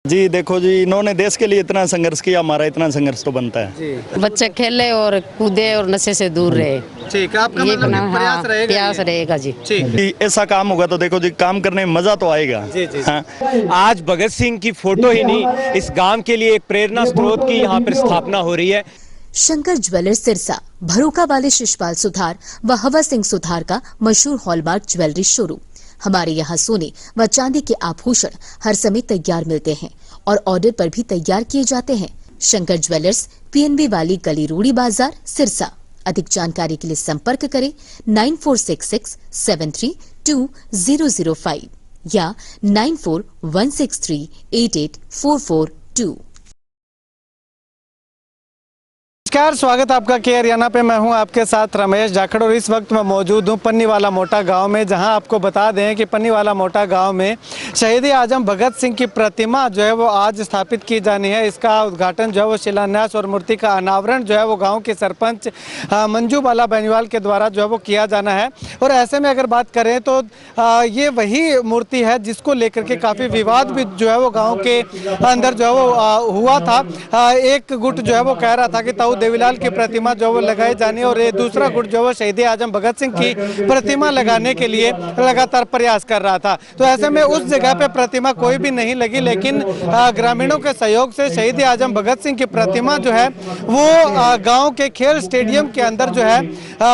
जी देखो जी, इन्होंने देश के लिए इतना संघर्ष किया, हमारा इतना संघर्ष तो बनता है जी। बच्चे खेले और कूदे और नशे से दूर रहे। ठीक है, आपका ये मतलब कि प्रयास रहेगा, प्रयास ये? रहेगा जी। ठीक। कि ऐसा काम होगा तो देखो जी, काम करने में मजा तो आएगा। जी, जी। हाँ। आज भगत सिंह की फोटो ही नहीं, इस गांव के लिए एक प्रेरणा स्रोत की यहाँ पर स्थापना हो रही है। शंकर ज्वेलर्स सिरसा, भरोका वाले शिशपाल सुथार व हवा सिंह सुथार का मशहूर हॉलमार्क ज्वेलरी शोरूम। हमारे यहाँ सोने व चांदी के आभूषण हर समय तैयार मिलते हैं और ऑर्डर पर भी तैयार किए जाते हैं। शंकर ज्वेलर्स, PNB वाली गली, रूड़ी बाजार, सिरसा। अधिक जानकारी के लिए संपर्क करें 9466732005 या 9416388442। नमस्कार, स्वागत आपका के हरियाणा पे। मैं हूं आपके साथ रमेश जाखड़ और इस वक्त मैं मौजूद हूं पन्नीवाला मोटा गांव में, जहां आपको बता दें कि पन्नीवाला मोटा गांव में शहीद आजम भगत सिंह की प्रतिमा जो है वो आज स्थापित की जानी है। इसका उद्घाटन जो है वो शिलान्यास और मूर्ति का अनावरण जो है वो गांव के सरपंच मंजू बाला बेनीवाल के द्वारा जो है वो किया जाना है। और ऐसे में अगर बात करें तो ये वही मूर्ति है जिसको लेकर के काफ़ी विवाद भी जो है वो गाँव के अंदर जो है वो हुआ था। एक गुट जो है वो कह रहा था कि ताऊ देवीलाल की प्रतिमा जो वो लगाई जानी है और ये दूसरा गुट जो वो शहीद आजम भगत सिंह की प्रतिमा लगाने के लिए लगातार प्रयास कर रहा था। तो ऐसे में उस जगह पे प्रतिमा कोई भी नहीं लगी, लेकिन ग्रामीणों के सहयोग से शहीद आजम भगत सिंह की प्रतिमा जो है वो गांव के खेल स्टेडियम के अंदर जो है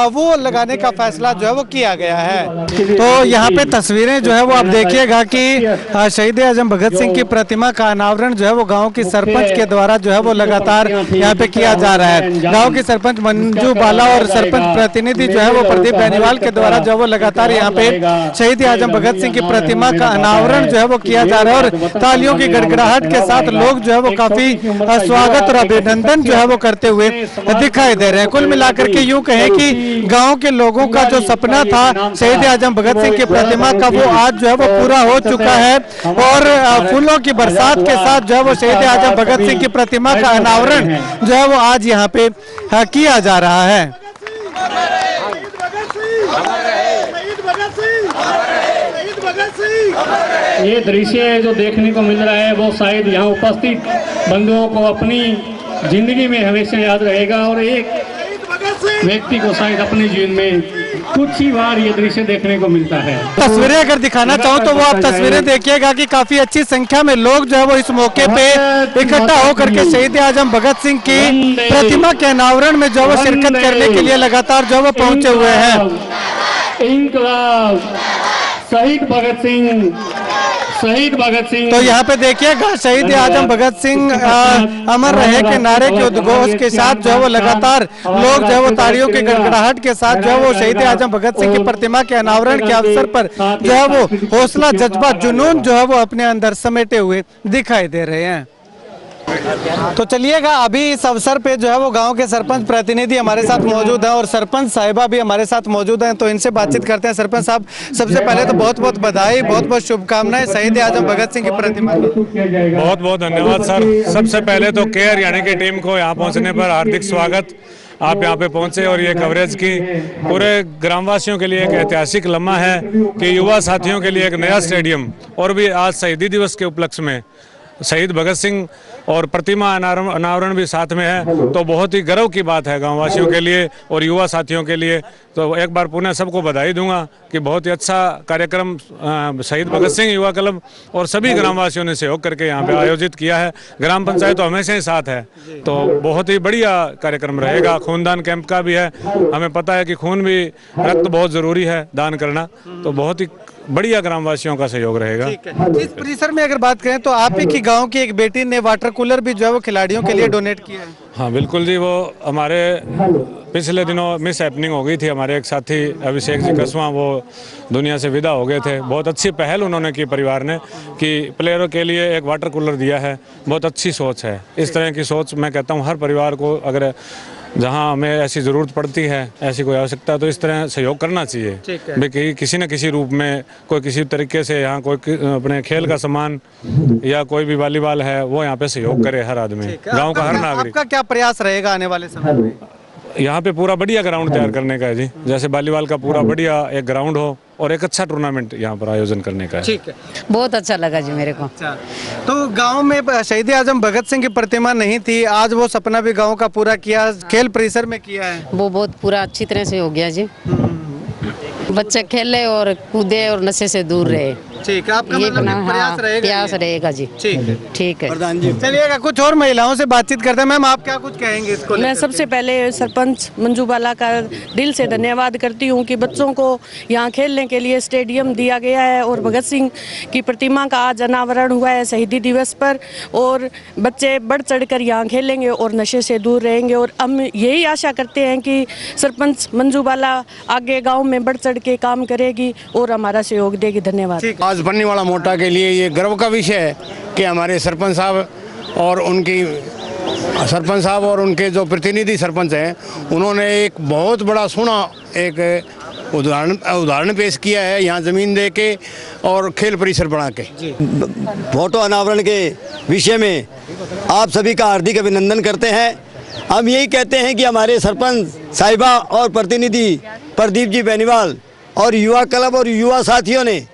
वो लगाने का फैसला जो है वो किया गया है। तो यहाँ पे तस्वीरें जो है वो आप देखिएगा कि शहीद आजम भगत सिंह की प्रतिमा का अनावरण जो है वो गाँव की सरपंच के द्वारा जो है वो लगातार यहाँ पे किया जा रहा है। गांव के सरपंच मंजू बाला और सरपंच प्रतिनिधि जो है वो प्रदीप बेनीवाल के द्वारा जो वो लगातार यहाँ पे शहीद आजम भगत सिंह की प्रतिमा का अनावरण जो है वो किया जा रहा है और तालियों की गड़गड़ाहट के साथ लोग जो है वो काफी स्वागत और अभिनंदन जो है वो करते हुए दिखाई दे रहे हैं। कुल मिलाकर के यूं कहें कि गाँव के लोगों का जो सपना था शहीद आजम भगत सिंह की प्रतिमा का, वो आज जो है वो पूरा हो चुका है और फूलों की बरसात के साथ जो है वो शहीद आजम भगत सिंह की प्रतिमा का अनावरण जो है वो आज यहाँ पे किया जा रहा है। ये दृश्य जो देखने को मिल रहा है वो शायद यहाँ उपस्थित बंधुओं को अपनी जिंदगी में हमेशा याद रहेगा और एक व्यक्ति को शायद अपने जीवन में कुछ ही बार ये दृश्य देखने को मिलता है। तस्वीरें अगर दिखाना चाहूँ तो वो आप तस्वीरें देखिएगा कि काफी अच्छी संख्या में लोग जो है वो इस मौके पे इकट्ठा होकर के शहीद आजम भगत सिंह की प्रतिमा के अनावरण में जो वो शिरकत करने के लिए लगातार जो वो पहुंचे हुए हैं। इंकलाब शहीद भगत सिंह, शहीद भगत सिंह। तो यहाँ पे देखिएगा शहीद आजम भगत सिंह अमर रहे के नारे के उद्घोष के साथ जो है वो लगातार लोग जो है वो तालियों की गड़गड़ाहट के साथ जो है वो शहीद आजम भगत सिंह की प्रतिमा के अनावरण के अवसर पर जो है वो हौसला, जज्बा, जुनून जो है वो अपने अंदर समेटे हुए दिखाई दे रहे हैं। तो चलिएगा, अभी इस अवसर पे जो है वो गांव के सरपंच प्रतिनिधि हमारे साथ मौजूद हैं और सरपंच साहिबा भी हमारे साथ मौजूद हैं, तो इनसे बातचीत करते हैं। सरपंच साहब, सबसे पहले तो बहुत बहुत बधाई, बहुत बहुत शुभकामनाएं शहीद आजम भगत सिंह की प्रतिमा। बहुत बहुत धन्यवाद सर। सबसे पहले तो के हरियाणा की टीम को यहाँ पहुँचने पर हार्दिक स्वागत। आप यहाँ पे पहुंचे और ये कवरेज की पूरे ग्रामवासियों के लिए एक ऐतिहासिक लम्हा है कि युवा साथियों के लिए एक नया स्टेडियम, और भी आज शहीदी दिवस के उपलक्ष्य में शहीद भगत सिंह और प्रतिमा अनावरण भी साथ में है, तो बहुत ही गर्व की बात है गांववासियों के लिए और युवा साथियों के लिए। तो एक बार पुनः सबको बधाई दूंगा कि बहुत ही अच्छा कार्यक्रम शहीद भगत सिंह युवा क्लब और सभी ग्रामवासियों ने सहयोग करके यहाँ पे आयोजित किया है। ग्राम पंचायत तो हमेशा ही साथ है, तो बहुत ही बढ़िया कार्यक्रम रहेगा। खूनदान कैंप का भी है, हमें पता है कि खून भी, रक्त बहुत जरूरी है दान करना, तो बहुत ही बढ़िया ग्रामवासियों का सहयोग रहेगा। इस परिसर में अगर बात करें तो आप ही की गांव की एक बेटी ने वाटर कूलर भी जो है वो खिलाड़ियों के लिए डोनेट किया है। हाँ बिल्कुल जी, वो हमारे पिछले दिनों मिस हैपनिंग हो गई थी। हमारे एक साथी अभिषेक जी कसवा वो दुनिया से विदा हो गए थे। बहुत अच्छी पहल उन्होंने की परिवार ने कि प्लेयरों के लिए एक वाटर कूलर दिया है। बहुत अच्छी सोच है। इस तरह की सोच मैं कहता हूँ हर परिवार को, अगर जहाँ हमें ऐसी ज़रूरत पड़ती है, ऐसी कोई आवश्यकता, तो इस तरह सहयोग करना चाहिए। भाई किसी न किसी रूप में, कोई किसी तरीके से यहाँ कोई अपने खेल का सामान या कोई भी वॉलीबॉल है वो यहाँ पे सहयोग करे हर आदमी, गांव का हर नागरिक। आपका क्या प्रयास रहेगा आने वाले समय में? यहाँ पे पूरा बढ़िया ग्राउंड तैयार करने का है जी। जैसे वॉलीबॉल का पूरा बढ़िया एक ग्राउंड हो और एक अच्छा टूर्नामेंट यहाँ पर आयोजन करने का है। ठीक है। बहुत अच्छा लगा जी मेरे को। अच्छा, तो गांव में शहीद आजम भगत सिंह की प्रतिमा नहीं थी, आज वो सपना भी गांव का पूरा किया, खेल परिसर में किया है। वो बहुत पूरा अच्छी तरह से हो गया जी। बच्चे खेले और कूदे और नशे से दूर रहे। ठीक है, आपका ये मतलब अपना कि प्रयास रहेगा, प्रयास रहेगा जी। ठीक है। ठीक है। चलिएगा कुछ और महिलाओं से बातचीत करते हैं। मैम, आप क्या कुछ कहेंगे इसको मैं लेकर सबसे पहले सरपंच मंजू बाला का दिल से धन्यवाद करती हूँ कि बच्चों को यहाँ खेलने के लिए स्टेडियम दिया गया है और भगत सिंह की प्रतिमा का आज अनावरण हुआ है शहीदी दिवस पर, और बच्चे बढ़ चढ़कर यहाँ खेलेंगे और नशे से दूर रहेंगे। और हम यही आशा करते हैं कि सरपंच मंजू बाला आगे गाँव में बढ़ चढ़ के काम करेगी और हमारा सहयोग देगी। धन्यवाद। आज पन्नीवाला मोटा के लिए ये गर्व का विषय है कि हमारे सरपंच साहब और उनके जो प्रतिनिधि सरपंच हैं, उन्होंने एक बहुत बड़ा सोना एक उदाहरण पेश किया है यहाँ ज़मीन दे के और खेल परिसर बना के। फोटो अनावरण के विषय में आप सभी का हार्दिक अभिनंदन करते हैं। हम यही कहते हैं कि हमारे सरपंच साहिबा और प्रतिनिधि प्रदीप जी बेनीवाल और युवा क्लब और युवा साथियों ने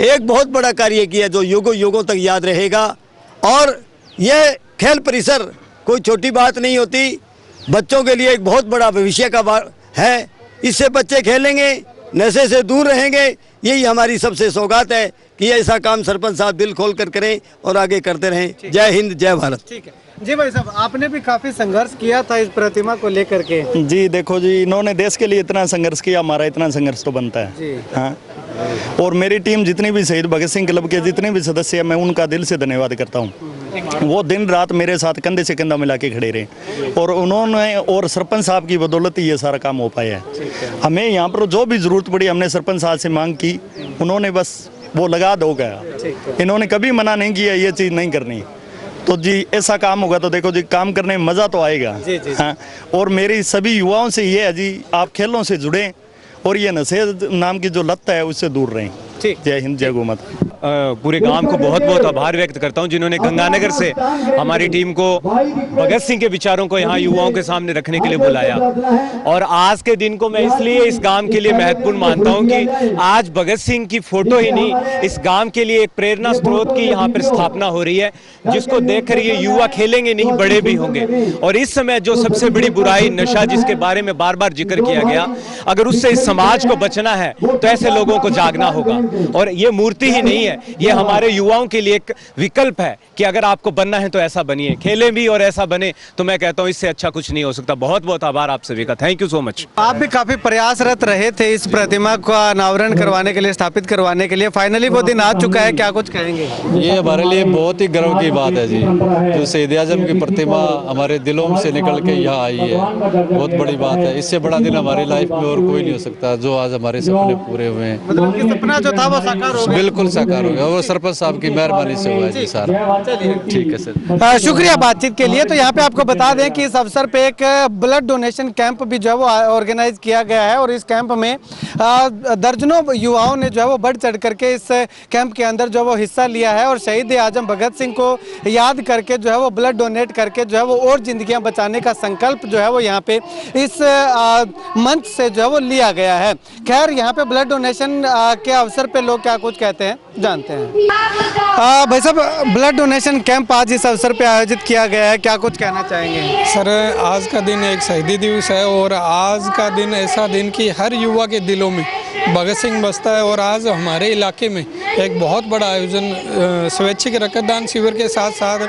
एक बहुत बड़ा कार्य किया जो युगों युगों तक याद रहेगा। और यह खेल परिसर कोई छोटी बात नहीं होती, बच्चों के लिए एक बहुत बड़ा भविष्य का है। इससे बच्चे खेलेंगे, नशे से दूर रहेंगे। यही हमारी सबसे सौगात है कि ऐसा काम सरपंच साहब दिल खोल कर करें और आगे करते रहें। जय हिंद, जय भारत। ठीक है जी भाई साहब, आपने भी काफी संघर्ष किया था इस प्रतिमा को लेकर के। जी देखो जी, इन्होंने देश के लिए इतना संघर्ष किया, हमारा इतना संघर्ष तो बनता है जी। हाँ, और मेरी टीम जितनी भी शहीद भगत सिंह क्लब के जितने भी सदस्य हैं, मैं उनका दिल से धन्यवाद करता हूँ। वो दिन रात मेरे साथ कंधे से कंधा मिला के खड़े रहे और उन्होंने और सरपंच साहब की बदौलत ये सारा काम हो पाया है। हमें यहाँ पर जो भी जरूरत पड़ी हमने सरपंच साहब से मांग की, उन्होंने बस वो लगा दो गया। इन्होंने कभी मना नहीं किया ये चीज़ नहीं करनी। तो जी ऐसा काम होगा तो देखो जी, काम करने में मज़ा तो आएगा। हाँ, और मेरी सभी युवाओं से ये है जी, आप खेलों से जुड़ें और ये नशे नाम की जो लत है उससे दूर रहें। जय हिंद, जय गोमाता। पूरे गांव को बहुत बहुत आभार व्यक्त करता हूं जिन्होंने गंगानगर से हमारी टीम को भगत सिंह के विचारों को यहाँ युवाओं के सामने रखने के लिए बुलाया। और आज के दिन को मैं इसलिए इस गांव के लिए महत्वपूर्ण मानता हूं कि आज भगत सिंह की फोटो ही नहीं, इस गांव के लिए एक प्रेरणा स्रोत की यहाँ पर स्थापना हो रही है, जिसको देखकर ये युवा खेलेंगे नहीं, बड़े भी होंगे। और इस समय जो सबसे बड़ी बुराई नशा, जिसके बारे में बार बार जिक्र किया गया, अगर उससे इस समाज को बचना है तो ऐसे लोगों को जागना होगा। और ये मूर्ति ही नहीं है, ये हमारे युवाओं के लिए एक विकल्प है कि अगर आपको बनना है तो ऐसा बनिए, खेलें भी और ऐसा बने। तो मैं कहता हूँ इससे अच्छा कुछ नहीं हो सकता। बहुत बहुत आभार आप सभी का। Thank you so much. आप भी काफी प्रयासरत रहे थे इस प्रतिमा का अनावरण करवाने के लिए, स्थापित करवाने के लिए। फाइनली वो दिन आ चुका है, क्या कुछ कहेंगे? ये हमारे लिए बहुत ही गर्व की बात है जी, जो शहीद आजम की प्रतिमा हमारे दिलों से निकल के यहाँ आई है, बहुत बड़ी बात है। इससे बड़ा दिन हमारी लाइफ में और कोई नहीं हो सकता, जो आज हमारे सपने पूरे हुए हैं। मतलब कि सपना जो था वो साकार हो गया। बिल्कुल साकार हो गया, वो सरपंच साहब की मेहरबानी से हुआ है जी सारा। ठीक है सर, शुक्रिया बातचीत के लिए। तो यहाँ पे आपको बता दें कि इस अवसर पे एक ब्लड डोनेशन कैंप भी जो है वो ऑर्गेनाइज किया गया है और इस कैंप में दर्जनों युवाओं ने जो है वो बढ़ चढ़ करके इस कैंप के अंदर जो वो हिस्सा लिया है और शहीद आजम भगत सिंह को याद करके जो है वो ब्लड डोनेट करके जो है वो और जिंदगियां बचाने का संकल्प जो है वो यहाँ पे इस मंच से जो है वो लिया गया है। खैर, यहाँ पे ब्लड डोनेशन के अवसर पे लोग क्या कुछ कहते हैं जानते हैं। भाई साहब, ब्लड डोनेशन कैंप आज इस अवसर पे आयोजित किया गया है, क्या कुछ कहना चाहेंगे? सर, आज का दिन एक शहीदी दिवस है और आज का दिन ऐसा दिन कि हर युवा के दिलों में भगत सिंह बसता है। और आज हमारे इलाके में एक बहुत बड़ा आयोजन स्वैच्छिक रक्तदान शिविर के साथ साथ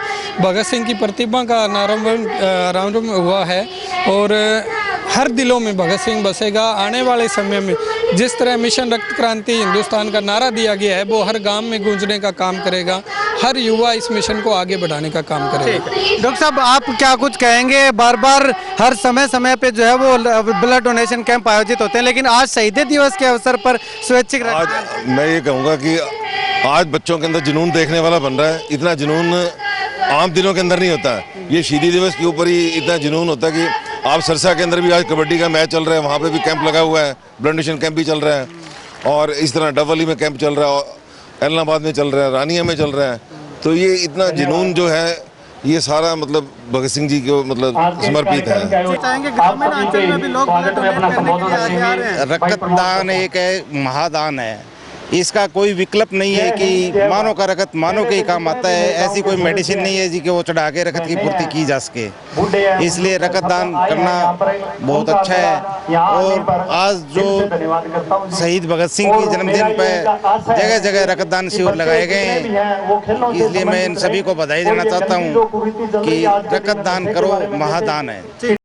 भगत सिंह की प्रतिमा का अनावरण हुआ है और हर दिलों में भगत सिंह बसेगा। आने वाले समय में जिस तरह मिशन रक्त क्रांति हिंदुस्तान का नारा दिया गया है, वो हर गांव में गूंजने का काम करेगा। हर युवा इस मिशन को आगे बढ़ाने का काम करेगा। डॉक्टर साहब, आप क्या कुछ कहेंगे? बार बार हर समय पे जो है वो ब्लड डोनेशन कैंप आयोजित होते हैं, लेकिन आज शहीदी दिवस के अवसर पर स्वैच्छिक मैं ये कहूँगा कि आज बच्चों के अंदर जुनून देखने वाला बन रहा है। इतना जुनून आम दिनों के अंदर नहीं होता है। ये शहीदी दिवस के ऊपर ही इतना जुनून होता है कि आप सरसा के अंदर भी आज कबड्डी का मैच चल रहा है, वहाँ पे भी कैंप लगा हुआ है, ब्लड डोनेशन कैंप भी चल रहा है। और इस तरह डबली में कैंप चल रहा है, एलनाबाद में चल रहा है, रानिया में चल रहा है। तो ये इतना जुनून जो है ये सारा मतलब भगत सिंह जी को मतलब समर्पित है। चाहेंगे ग्रामीण अंचल में भी लोग ब्लड डोनेट करने के लिए आगे आ रहे हैं। रक्तदान एक महादान है, इसका कोई विकल्प नहीं है कि मानव का रक्त मानव के ही काम आता है। ऐसी कोई मेडिसिन नहीं है जी कि वो चढ़ा के रक्त की पूर्ति की जा सके, इसलिए रक्तदान करना बहुत अच्छा है। और आज जो शहीद भगत सिंह की जन्मदिन पर जगह जगह रक्तदान शिविर लगाए गए हैं, इसलिए मैं इन सभी को बधाई देना चाहता हूँ कि रक्तदान करो, महादान है।